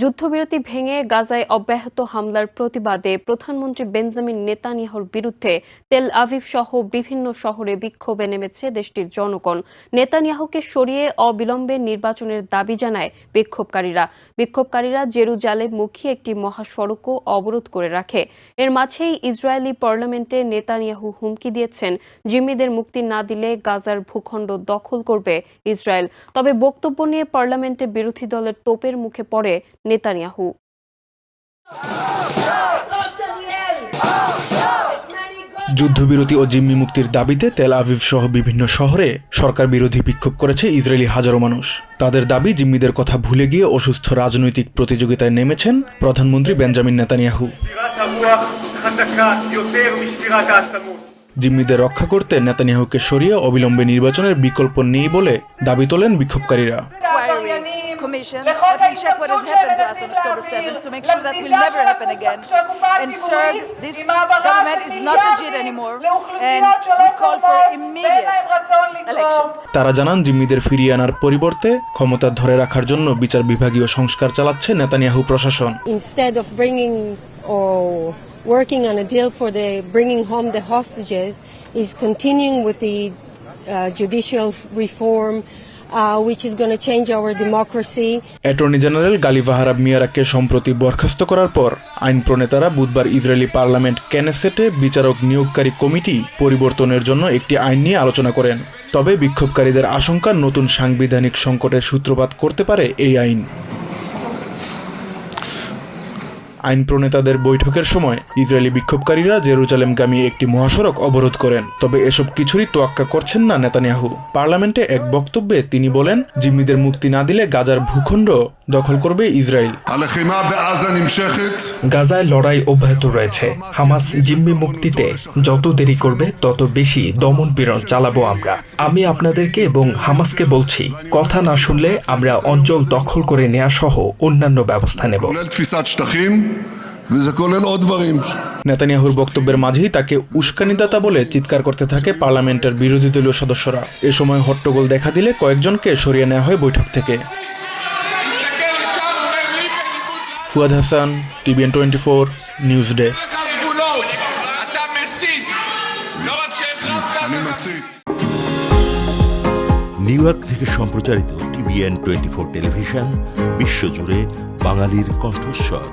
যুদ্ধবিরতি ভেঙে গাজায় অব্যাহত হামলার প্রতিবাদে প্রধানমন্ত্রী বেঞ্জামিন নেতানিয়াহুর বিরুদ্ধে তেল আভিভ সহ বিভিন্ন শহরে বিক্ষোভে নেমেছে দেশটির জনগণ। নেতানিয়াহুকে সরিয়ে অবিলম্বে নির্বাচনের দাবি জানায় বিক্ষোভকারীরা জেরুজালেমমুখী একটি মহাসড়কও অবরোধ করে রাখে। এর মাঝেই ইসরায়েলি পার্লামেন্টে নেতানিয়াহু হুমকি দিয়েছেন, জিম্মিদের মুক্তি না দিলে গাজার ভূখণ্ড দখল করবে ইসরায়েল। তবে বক্তব্য নিয়ে পার্লামেন্টে বিরোধী দলের তোপের মুখে পড়ে নেতানিয়াহু। যুদ্ধবিরতি ও জিম্মি মুক্তির দাবিতে তেল আভিভ সহ বিভিন্ন শহরে সরকার বিরোধী বিক্ষোভ করেছে ইসরায়েলি হাজারো মানুষ। তাদের দাবি, জিম্মিদের কথা ভুলে গিয়ে অসুস্থ রাজনৈতিক প্রতিযোগিতায় নেমেছেন প্রধানমন্ত্রী বেঞ্জামিন নেতানিয়াহু। জিম্মিদের রক্ষা করতে নেতানিয়াহুকে সরিয়ে অবিলম্বে নির্বাচনের বিকল্প নেই বলে দাবি তোলেন বিক্ষোভকারীরা। Commission that will check what has happened to us on October 7th to make sure that will never happen again. And third, this government is not legit anymore and we call for immediate elections. তারা জানান, জিম্মিদের ফিরিয়ে আনার পরিবর্তে ক্ষমতা ধরে রাখার জন্য বিচার বিভাগীয় সংস্কার চালাচ্ছে নেতানিয়াহু প্রশাসন। Instead of bringing or working on a deal for the bringing home the hostages, is continuing with the judicial reform which is going to change our democracy. Attorney general গালি ভাহারাব মিয়ারাকে সম্প্রতি বরখাস্ত করার পর আইন প্রণেতারা বুধবার ইসরায়েলি পার্লামেন্ট কেনেসেটে বিচারক নিয়োগকারী committee পরিবর্তনের জন্য একটি আইন নিয়ে আলোচনা করেন। তবে বিক্ষোভকারীদের আশঙ্কা, নতুন সাংবিধানিক সংকটের সূত্রপাত করতে পারে এই আইন। আইন প্রণেতাদের বৈঠকের সময় ইসরায়েলি বিক্ষোভকারীরা জেরুজালেমগামী একটি মহাসড়ক অবরোধ করেন। তবে এসব কিছুরই তোয়াক্কা করছেন না নেতানিয়াহু। পার্লামেন্টে এক বক্তব্যে তিনি বলেন, জিম্মিদের মুক্তি না দিলে গাজার ভূখণ্ড দখল করবে ইসরায়েল। গাজায় লড়াই অব্যাহত রয়েছে। হামাস জিম্মি মুক্তিতে যত দেরি করবে তত বেশি দমন পীড়ন চালাবো আমরা। আমি আপনাদেরকে এবং হামাসকে বলছি, কথা না শুনলে আমরা অঞ্চল দখল করে নেওয়া সহ অন্যান্য ব্যবস্থা নেব। নেতানিয়াহুর বক্তব্যের মাঝেই তাকে উস্কানিদাতা বলে চিৎকার করতে থাকে পার্লামেন্টের বিরোধী দলীয় সদস্যরা। এ সময় হট্টগোল দেখা দিলে কয়েকজনকে সরিয়ে নেওয়া হয় বৈঠক থেকে। Fuad Hasan, TVN 24 news desk. New York থেকে সম্প্রচারিত TVN 24 টেলিভিশন বিশ্বজুড়ে বাঙালির কণ্ঠস্বর।